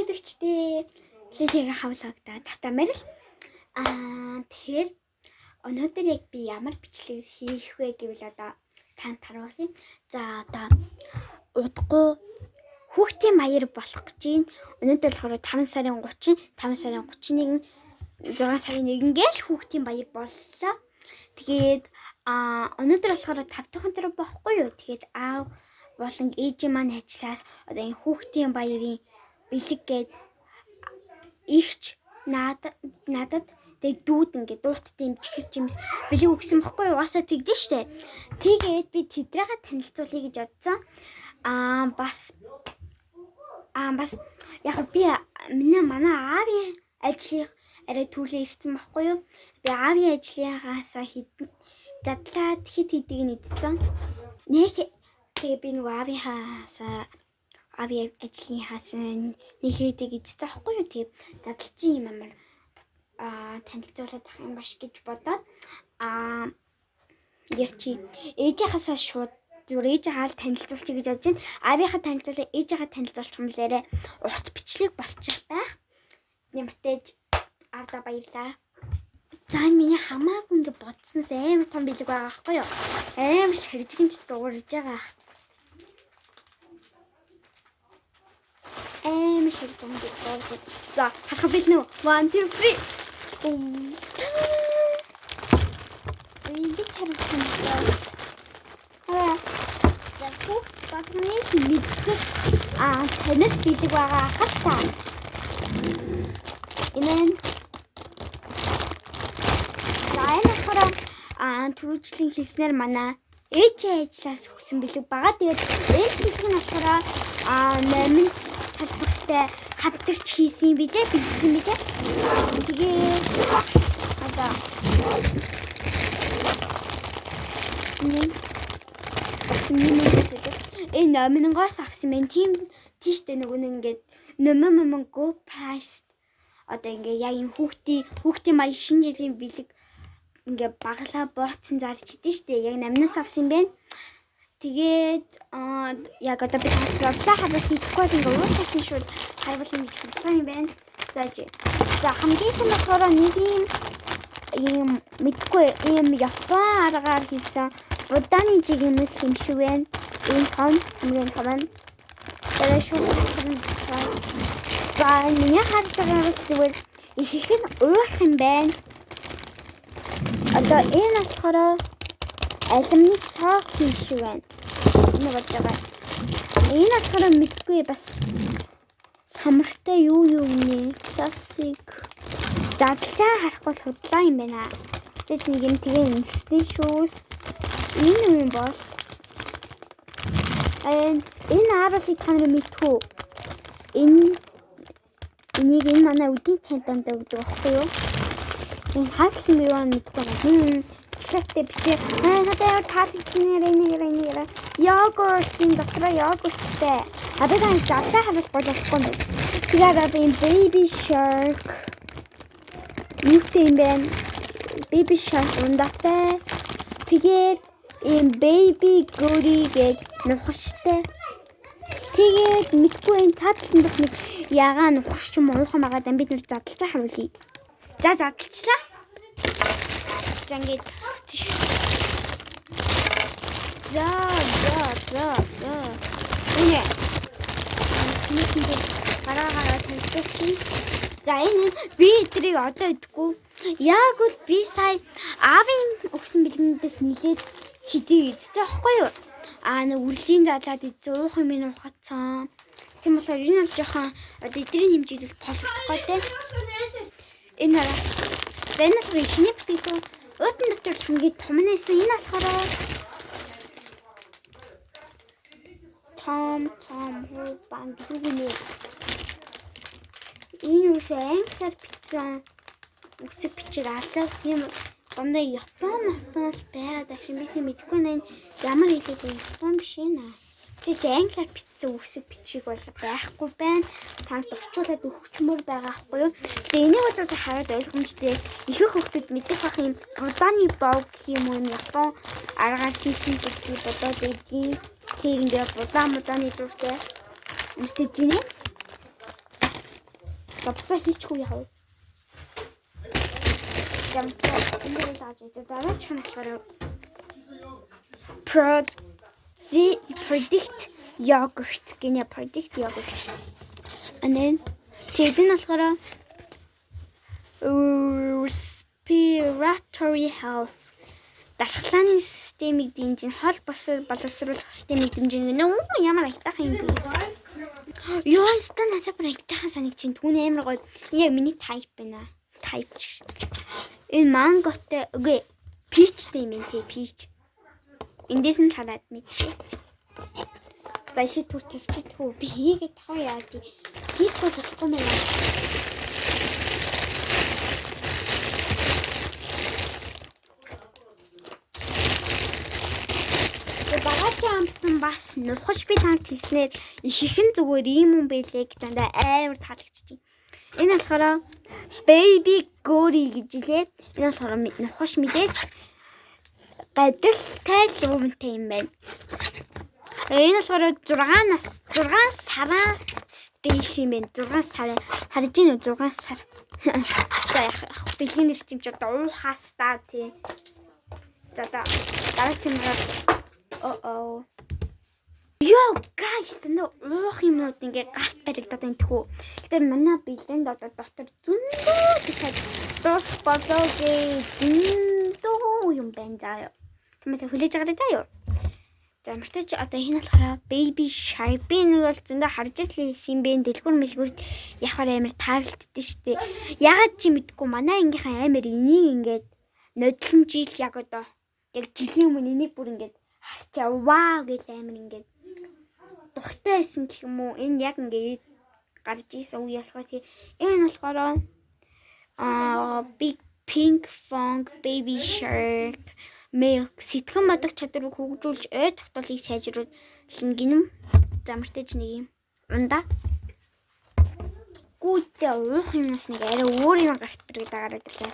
идэгчтэй Лилигийн хавлагтаа тавтамаар л тэгэхээр өнөөдөр яг би ямар бичлэг хийх вэ гэвэл одоо танд харуулъя. За одоо удахгүй хүүхдийн маяр болох гэж байна. Өнөөдөр болохоор 5 сарын 30, 5 сарын 31, 6 сарын 1 гээл хүүхдийн баяр боллоо. Тэгээд өнөөдөр болохоор 5 дахь өдөр бохгүй юу? Тэгээд аав болон ээжийн маань ажиллаас одоо энэ хүүхдийн баярын бэлэг гээд ихч надад тэгээд дүүд ингээд дуурттай юм чихэр чимс бэлэг өгсөн бохгүй юу? Угаасаа тэгдэж штэ. Тэгээд би тэдрээгээ танилцуулъя гэж бодсон. Бас яг би манай аавын ажлын арай түлээ ирсэн бохгүй юу? Би аавын ажлынхаасаа задлаад хит хэдийг нь идсэн. Тэгээ би нөгөө аавын ажлынхаас нэг хэдийг идсэн бохгүй юу? Тэгээ задлцсан юм амар танилцуулаад ах юм баш гэж бодоод яачи ээжийнхаасаа шууд зүгээр ээжийнхаа танилцуулчих гэж бодож байна. Аавынхаа танилцуулаа ээжийнхаа танилцуулчих юм лээрээ урт бичлэг болчих байх. Нэмэртэж аавда баярлаа. За энэ миний хамаагүй ингэ бодсноос амар том бэлэг байгаа байхгүй юу? Амар ширжигэнч дуурж байгаа. Амар ширжигэнч дуурж. За харах бил нөө 1 2 3. Энд чарсан байна. За хүүхд багны мэддэг танил бэлэг байгаа хатаа. Энэ түрүүжлийн хийснээр манай ээжийн ажлаас өгсөн бэлэг байгаа. Тэгээд энэ бэлэг нь болохоор 8 салбартай хавтарч хийсэн билээ, бэлдсэн билээ. Тэгээд одоо энэ номингоос авсан байна. Тийм тийштэй нөгөө нэг ингээд номон go price одоо ингээд яг энэ хүүхдийн маяг шинэ жилийн бэлэг ингээ баглаа бууцсан зарж идэв штэ. Яг 8-наас авсан юм байна. Тэгээд яг одоо би тавтаа хаваа хийхгүй ингээ ууссан шууд хайвал ингэж хэлсэн юм байна. За хамгийн их нь болохоор нэг юм мэдгүй юм япон аргаар хийсэн удааны жиг юм шиг байна. Энэ том хамгийн том. Тэгээд шууд миний харж байгаа зүйл их нь уурах юм байна. Одоо энэ болохоор алюминий сог шиг байна. Энэ бодож байгаа. Энэ болохоор мэдгүй бас самартай юу нэ классик. Задлаа харахгүй худлаа юм байна. Тэгээд нэг юм тэгээ нэрсний шүүс. Энэ юм бол энэ аавын камер мэдхүү. Энийг энэ манай үдийн цантанд өгдөг байхгүй юу? Энэ хаалт юм юу мэдгүй байна. Чигтэй битээ. Надад таалагдчихнээр йогуртын доктор йогурттэй. Надад энэ задлаа харах болохгүй юм. Тэгээд энэ baby shark. Юутэй юм бэ? Baby shark ундаатай. Тэгээд энэ baby gory гээд нухаштай. Тэгээд мэдгүй энэ цааталт нь бас нэг ягаан нухаш юм уухан байгаа. Бид нэр задлаа харуулъя. За задлчлаа. За ингээд за. Энэ гараа тавьчих. За энэ би эдрийг одоо идэхгүй. Яг л би сая аавын өгсөн бэлгэнээс нилээд хэдий эзтэй байхгүй юу? Нэг үрлийн задлаад 100 юм ухацсан. Тийм болохоор энэ бол жоохон одоо эдрийн хэмжээлэл болохгүй те. Энэ хараа шинэ бүтээгдэхүүн уутан дотор хамгийн том нэсэн энэ болохоор том банк дүгнэ. Энэ үсээ англиар бичсэн үсэг бичээр алаа тийм дандаа япон байгаад агшин бисээ мэдгүй нэ ямар хэлээд япон биш нэ. Тэгээд англиар бичсэн үсэг бичиг бол байхгүй байна. Танд орчуулад өгчмөр байгаа хгүй юу. Тэгээд энийг бол хараад ойлгомжтой. Ихэнх хүмүүс мэдэх бах юм удааны бог гэх юм уу япон аргаар хийсэн гэж би бодоод байдгийн. Тэгээд ингээд удааны дуртай мэдээж нэ. За буцаа хийчихгүй яав. Ямар энэ л ааж за дараач нь болохоор predict yogurt гинэ predict yogurt. And тэгээд энэ болохоор respiratory health дархлааны системийг дэмжин хол боловсруулах системийг дэмжин нөө ямар айтайхан юм бэ? Ёо стан хасаа айтайхан санагчин түүний амар гоё. Яг миний type байна. Type. Энэ манготой үгүй peach юм тий peach. Эндээс нь хараад мэдээ. Дайши түр тавьчих түү би хийгээд тав яа тий. Хийхгүй болохгүй мэн. Багач амтан бас нурхаж би танд хэлснээр ихэхэн зүгээр ийм юм байлээ гэж дандаа амар таалагдчих. Энэ болохоор baby gory гэж илээ. Энэ болохоор нурхаж мэдээж гадалтай юмтай юм байна. Энэ болохоор 6 сараа station байна. 6 сар харж ийн 6 сар. За яах бэлгийн нэрчимч одоо уухаас та тий. За дараач юм. Yo guys тэнэ уух юмнууд ингээ гарт баригдаад байна тхүү. Гэтэ манай бэлэнд одоо дотор зөндөө тэгэхээр дус болоогүй зөндөө юм байна заа. Тэмээ хүлээж агараа заа юу. За мартаж одоо энэ болохоор baby shark би нэг бол зөндөө харж ирсэн юм бэ. Дэлгүр мэлгүрд явахаар амар таарлтдээ штэ. Ягаад чи мэдгүй манай ангийнхан амар энийг ингээд нодлон жил яг одоо яг жилийн өмнө энийг бүр ингээд харчаа вау гэл амар ингээд дуртай байсан гэх юм уу энэ яг ингээд гарч ийсэн үе болохоо тий энэ болохоор big pink fong baby shark milk сэтгэн модох чадварыг хөгжүүлж ой тогтоолыг сайжруулах гинэм замартаж нэг юм ундаа гүйтэй уух юмнаас нэг арай өөр юм гарт бэрэг дагараад ирлээ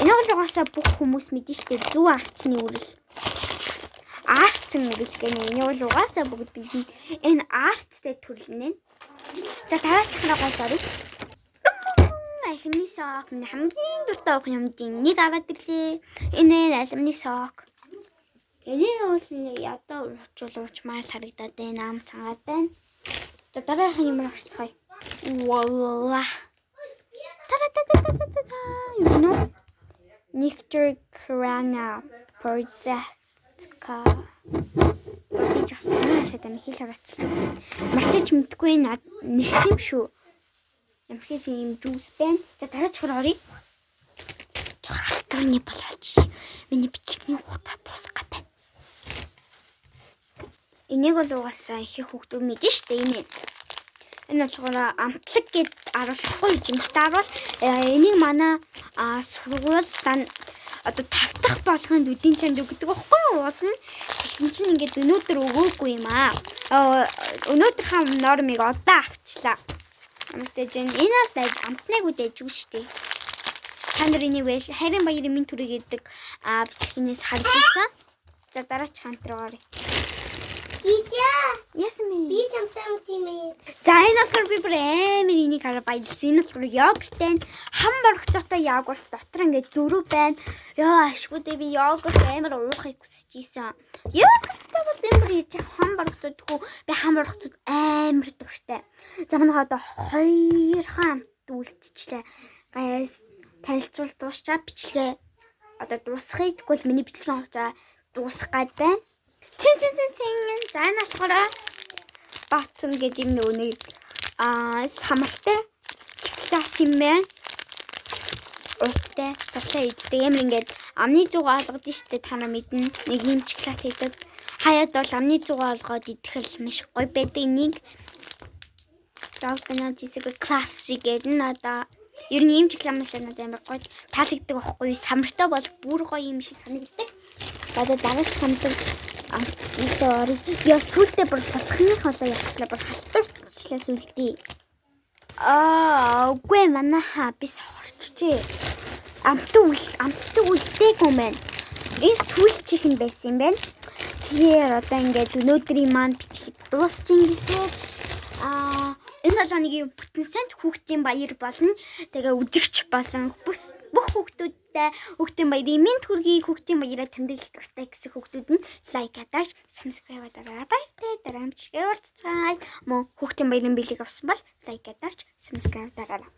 энэ бол угаасаа бүх хүмүүс мэдэн штэ зүү арцны үрэл арцсан үрэл гэнэ энэ бол угаасаа бүгд бидний энэ арцтай төрөлнө. За таваачихнаа гол алимны сок хамгийн дуртай уух юмдын нэг аваад ирлээ. Энэ алимны сок. Энийг бол нэг ядаа уучмаар харагдаад байна. Ам цангаад байна. За дараагийн юм авчихъя. Вала. Та. Nectar Crana Project. Би ч асуусан шатам хэл хавцлаа. Мартаж мэдгүй нэрсэн юм шүү. Ямар ч юм жуус байна. За дараач оръё. Цогцолтны болооч. Миний бичлэгийн хугацаа дуусах гэдэг. Энийг бол угаасаа их хүүхдүүд мэдэн штэ энэ. Энэ болохоор амтлаг гэд аруулахгүй жимтэй аруул. Энийг манай сургуультай одоо тавтах болгонд үдийн чанд өгдөг байхгүй юу? Уулна. Тэгсэн чинь ингээд өнөөдөр өгөөгүй юм аа. Өнөөдрийнхаа нормыг одоо авчлаа. Амттай жин энэ бол амтнаг үдэж үү штэ. Та нар энийг wel харин баярын минь төрөг гэдэг бичлэгнээс харж ирсэн. За дараач хамт руу оръё. Yes me. Би чамтай тийм ээ. За энэ болохоор би бүр амар энийг хараа баярлсан. Энэ болохоор йогуртэн хам боргоцоотой йогурт дотор ингээд 4 байна. Яа ашгүйдээ би йогурт амар уухыг хүсэж ийсэн. Йогурттай бол амар ийж хам боргоцоодгүй би хам боргоцоод амар дуртай. За манайха одоо 2 хамт үлдчихлээ. Гайс танилцуул дуусчаа бичлээ. Одоо дуусгахыг тэгвэл миний бичлэгийн хугацаа дуусах гад байна. Цин. За энэ болохоор баатсан гэдэг юм нэг самартай чоколад юм байна. Уттай иддэг юм ингээд амны зугаа алгад штэ та нар мэднэ. Нэг юм чоколад иддэг. Хаяад бол амны зугаа алгад идэх л маш гоё байдаг нэг. Дагнаа жисэг классик гэдэг нь одоо ер нь юм чоколад маш амар гоё таалагддаг байхгүй юу? Самартай бол бүр гоё юм шиг санагддаг. Одоо дараач хамтар яа сүлдээ бүр болохных болоо явчлаа бүр халтурчлаа сүлдээ. Үгүй манайха бис хорчжээ. Амттай үлдээг юм байна. Энэ сүлчих нь байсан юм байна. Тэгэхээр одоо ингээд өнөөдрийн маань бичлэг дуусчихин гэсэн. Энэ 7 хоногийн бүтэн санд хүүхдийн баяр болно. Тэгээ үзэгч болон бүх хүүхдүүдтэй хүүхдийн баярын мэнд хүргэе. Хүүхдийн баяраа тэмдэглэх дуртай гэсэн хүүхдүүд нь лайк атаач, subscribe дараарай. Баяртай дараамжаар уулзцай. Мөн хүүхдийн баярын бэлэг авсан бол лайк атаач, subscribe дараарай.